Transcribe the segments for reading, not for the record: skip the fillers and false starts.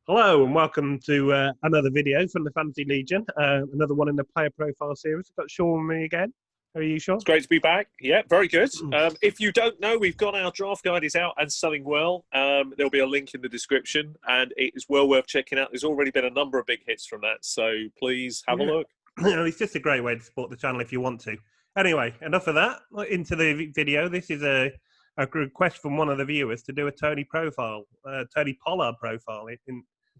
Hello and welcome to another video from the Fantasy Legion, another one in the player profile series. I've got Sean with me again. How are you, Sean? It's great to be back. Yeah, very good. If you don't know, we've got our draft guide is out and selling well. There'll be a link in the description, and it is well worth checking out. There's already been a number of big hits from that, so please have a look. It's just a great way to support the channel if you want to. Anyway, enough of that. Into the video. This is a request from one of the viewers to do a Tony Pollard profile.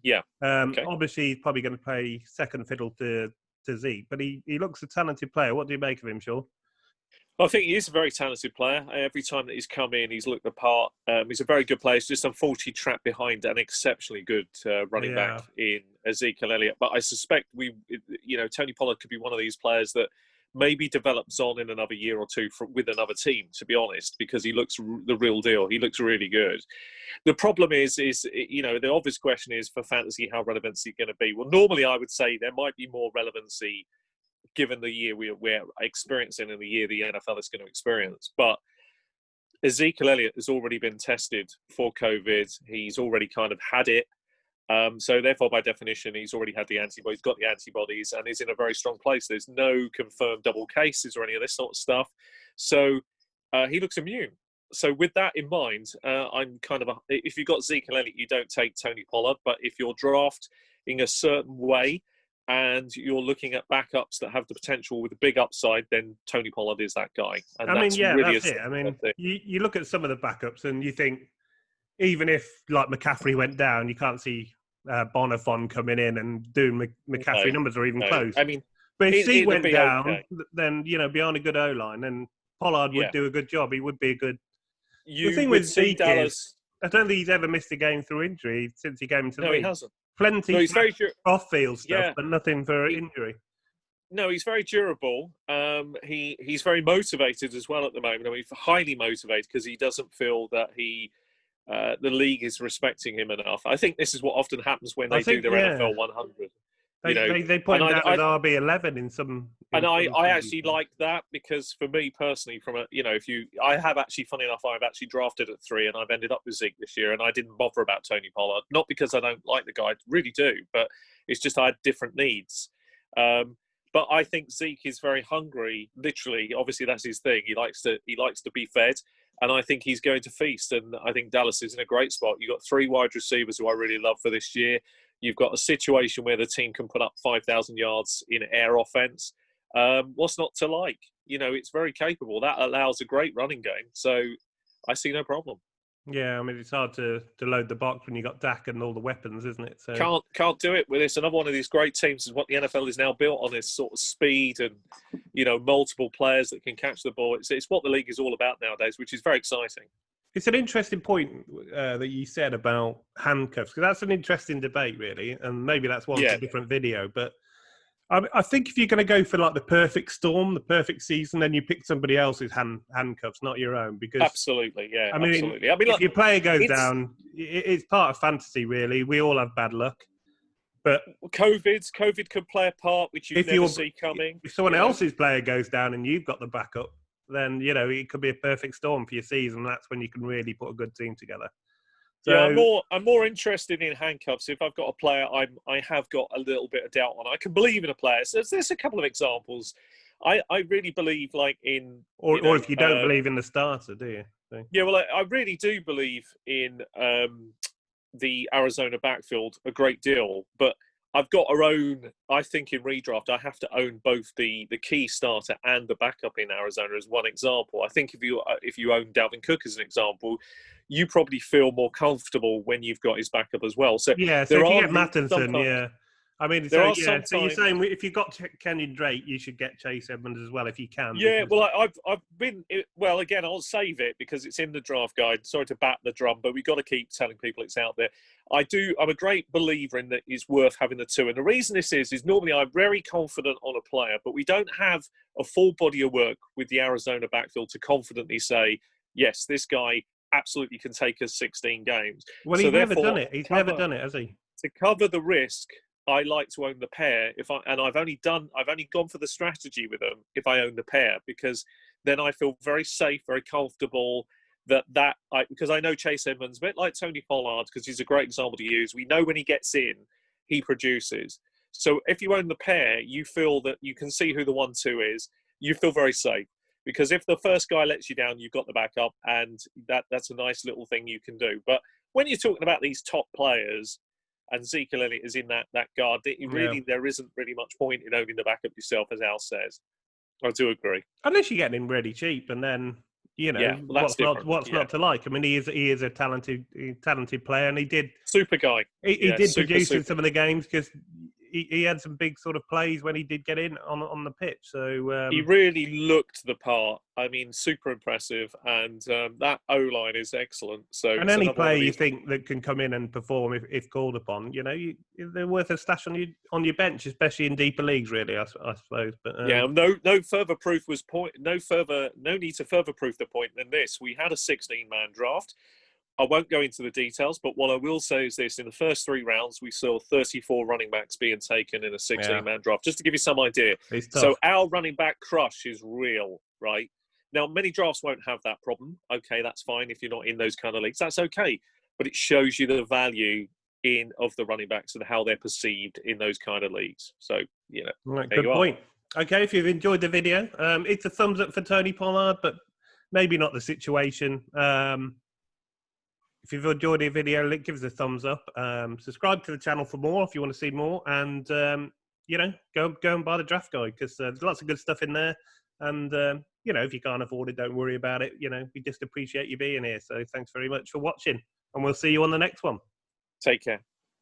Yeah. Okay. Obviously, he's probably going to play second fiddle to Zeke, but he looks a talented player. What do you make of him, Sean? I think he is a very talented player. Every time that he's come in, he's looked the part. He's a very good player. He's just unfortunately trapped behind an exceptionally good running back in Ezekiel Elliott. But I suspect Tony Pollard could be one of these players that maybe develops on in another year or two with another team, to be honest, because he looks the real deal. He looks really good. The problem is the obvious question is for fantasy, how relevant is he going to be? Well, normally I would say there might be more relevancy given the year we're experiencing and the year the NFL is going to experience. But Ezekiel Elliott has already been tested for COVID. He's already kind of had it. So therefore, by definition, he's already had the antibodies, got the antibodies, and is in a very strong place. There's no confirmed double cases or any of this sort of stuff. So he looks immune. So with that in mind, I'm kind of if you've got Ezekiel Elliott, you don't take Tony Pollard. But if you're drafting a certain way and you're looking at backups that have the potential with a big upside, then Tony Pollard is that guy. And that's it. I mean, you look at some of the backups and you think, even if like McCaffrey went down, you can't see Bonifon coming in and doing McCaffrey numbers or even close. I mean, but if he went down, then behind a good O-line, and Pollard would do a good job. He would be a good. The thing with Zeke is, I don't think he's ever missed a game through injury since he came into the league. He hasn't. Plenty off-field stuff, but nothing for injury. No, he's very durable. He's very motivated as well at the moment. I mean, highly motivated because he doesn't feel that the league is respecting him enough. I think this is what often happens when they do their NFL 100. They point out as RB11 in some. I actually like that because for me personally, I have actually, funny enough, I've actually drafted at 3 and I've ended up with Zeke this year, and I didn't bother about Tony Pollard, not because I don't like the guy, I really do, but it's just I had different needs. But I think Zeke is very hungry. Literally, obviously that's his thing. He likes to be fed. And I think he's going to feast. And I think Dallas is in a great spot. You've got 3 wide receivers who I really love for this year. You've got a situation where the team can put up 5,000 yards in air offense. What's not to like? It's very capable. That allows a great running game. So I see no problem. Yeah, I mean, it's hard to load the box when you got Dak and all the weapons, isn't it? So can't do it with this. Another one of these great teams is what the NFL is now built on, is sort of speed and multiple players that can catch the ball. It's what the league is all about nowadays, which is very exciting. It's an interesting point that you said about handcuffs, because that's an interesting debate, really, and maybe that's one for a different video. But I think if you're going to go for like the perfect storm, the perfect season, then you pick somebody else's handcuffs, not your own. Because absolutely, yeah, absolutely. If your player goes down, it's part of fantasy, really. We all have bad luck, but COVID could play a part which you never see coming. If someone else's player goes down and you've got the backup, then it could be a perfect storm for your season. That's when you can really put a good team together. So, yeah, I'm more interested in handcuffs. If I've got a player I have got a little bit of doubt on, I can believe in a player. So there's a couple of examples. I really believe in... Or if you don't believe in the starter, do you? So. Yeah, well, I really do believe in the Arizona backfield a great deal. But I've got to own, I think in redraft, I have to own both the key starter and the backup in Arizona as one example. I think if you own Dalvin Cook as an example, you probably feel more comfortable when you've got his backup as well. So yeah, so if you get Mattinson, I mean, so you're saying if you've got Kenyon Drake, you should get Chase Edmonds as well if you can. Yeah, well, I've been... Well, again, I'll save it because it's in the draft guide. Sorry to bat the drum, but we've got to keep telling people it's out there. I'm a great believer in that it's worth having the 2. And the reason this is normally I'm very confident on a player, but we don't have a full body of work with the Arizona backfield to confidently say, yes, this guy absolutely can take us 16 games. Well, he's never done it. He's never done it, has he? To cover the risk, I like to own the pair. I've only gone for the strategy with them if I own the pair, because then I feel very safe, very comfortable. because I know Chase Edmonds, a bit like Tony Pollard, because he's a great example to use. We know when he gets in, he produces. So if you own the pair, you feel that you can see who the 1-2 is. You feel very safe, because if the first guy lets you down, you've got the backup, and that's a nice little thing you can do. But when you're talking about these top players, and Ezekiel Elliott is in that guard, there isn't really much point in owning the backup yourself, as Al says. I do agree. Unless you're getting him really cheap, and then what's not to like? I mean, he is a talented player, and he did super guy. He did produce in some of the games, because he had some big sort of plays when he did get in on the pitch. So he really looked the part. I mean, super impressive, and that O-line is excellent. So, and any player you think that can come in and perform if called upon, they're worth a stash on your bench, especially in deeper leagues. Really, I suppose. But no further proof was no need to further proof the point than this. We had a 16-man draft. I won't go into the details, but what I will say is this. In the first 3 rounds, we saw 34 running backs being taken in a 16-man draft, just to give you some idea. So our running back crush is real, right? Now, many drafts won't have that problem. Okay, that's fine if you're not in those kind of leagues. That's okay. But it shows you the value of the running backs and how they're perceived in those kind of leagues. So, right, good point. Okay, if you've enjoyed the video, it's a thumbs up for Tony Pollard, but maybe not the situation. If you've enjoyed the video, give us a thumbs up. Subscribe to the channel for more if you want to see more. And, go and buy the draft guide, because there's lots of good stuff in there. And, if you can't afford it, don't worry about it. We just appreciate you being here. So thanks very much for watching. And we'll see you on the next one. Take care.